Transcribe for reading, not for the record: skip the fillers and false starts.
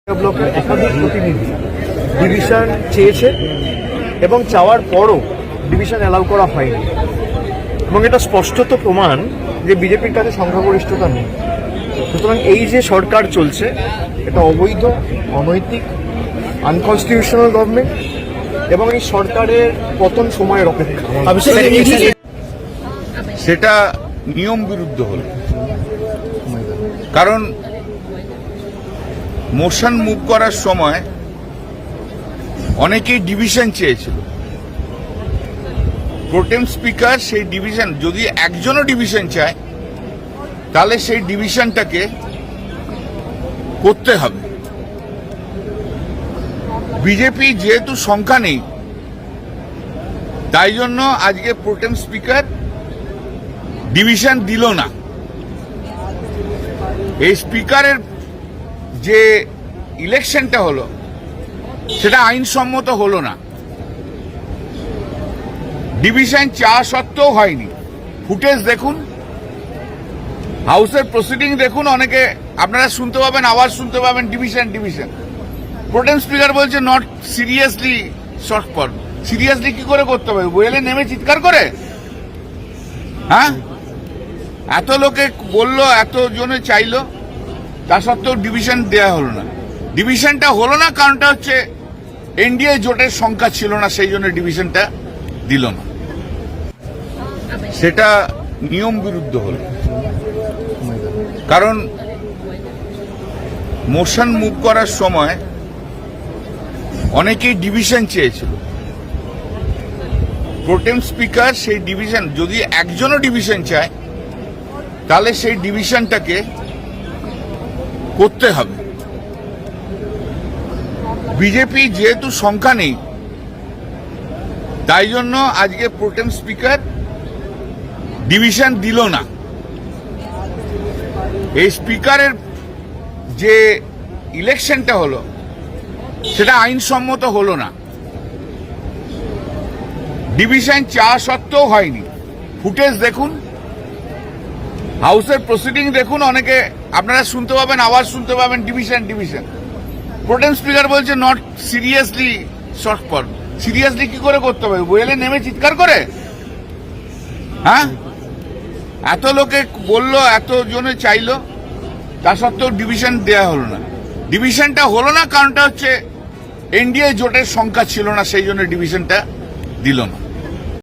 ব্লকের একাধিক প্রতিনিধি ডিভিশন চেয়েছে এবং চাওয়ার পরও ডিভিশন অ্যালাউ করা হয়নি এবং এটা স্পষ্টত প্রমাণ যে বিজেপির কাছে সংখ্যাগরিষ্ঠতা নেই। সুতরাং এই যে সরকার চলছে এটা অবৈধ, অনৈতিক, আনকনস্টিটিউশনাল গভর্নমেন্ট এবং এই সরকারের পতন সময়ের অপেক্ষা। সেটা নিয়ম বিরুদ্ধ হল, কারণ মোশন মুভ করার সময় অনেকেই ডিভিশন চেয়েছিল। প্রোটেম স্পিকার সেই ডিভিশন, যদি একজনও ডিভিশন চায় তাহলে সেই ডিভিশনটাকে করতে হবে। বিজেপি যেহেতু সংখ্যা নেই, তাই জন্য আজকে প্রোটেম স্পিকার ডিভিশন দিল না। এই স্পিকারের যে ইলেকশনটা হলো সেটা আইনসম্মত হলো না, ডিভিশন চাওয়া সত্ত্বেও হয়নি। ফুটেজ দেখুন, হাউসের প্রসিডিং দেখুন, অনেকে আপনারা শুনতে পাবেন, আওয়াজ শুনতে পাবেন ডিভিশন ডিভিশন। প্রোটেম স্পিকার বলছে not seriously short for. Seriously কি করে করতে হবে? ওয়েলে নেমে চিৎকার করে? হ্যাঁ, এত লোকে বললো, এত জনে চাইলো, তা সত্ত্বেও ডিভিশন দেয়া হলো না। ডিভিশনটা হলো না কারণটা হচ্ছে এনডিএ জোটের সংখ্যা ছিল না, সেই জন্য ডিভিশনটা দিল না। সেটা নিয়ম বিরুদ্ধ হল, কারণ মোশন মুভ করার সময় অনেকেই ডিভিশন চেয়েছিল। প্রোটেম স্পিকার সেই ডিভিশন, যদি একজনও ডিভিশন চায় তাহলে সেই ডিভিশনটাকে করতে হবে। বিজেপি যেহেতু সংখ্যা নেই, তাই জন্য আজকে প্রোটেম স্পিকার ডিভিশন দিল না। এই স্পিকারের যে ইলেকশনটা হলো সেটা আইনসম্মত হলো না, ডিভিশন চাওয়া সত্ত্বেও হয়নি। ফুটেজ দেখুন, হাউসের প্রসিডিং দেখুন, অনেকে আপনারা শুনতে পাবেন, আওয়াজ শুনতে পাবেন ডিভিশন ডিভিশন। প্রোটেম স্পিকার বলছে not seriously short for. Seriously কি করে করতে হবে? ওয়েলে নেমে চিৎকার করে? হ্যাঁ, এত লোকে বললো, এত জনে চাইলো, তা সত্ত্বেও ডিভিশন দেয়া হলো না। ডিভিশনটা হলো না কারণটা হচ্ছে এনডিএ জোটের সংখ্যা ছিল না, সেই জন্য ডিভিশনটা দিল না।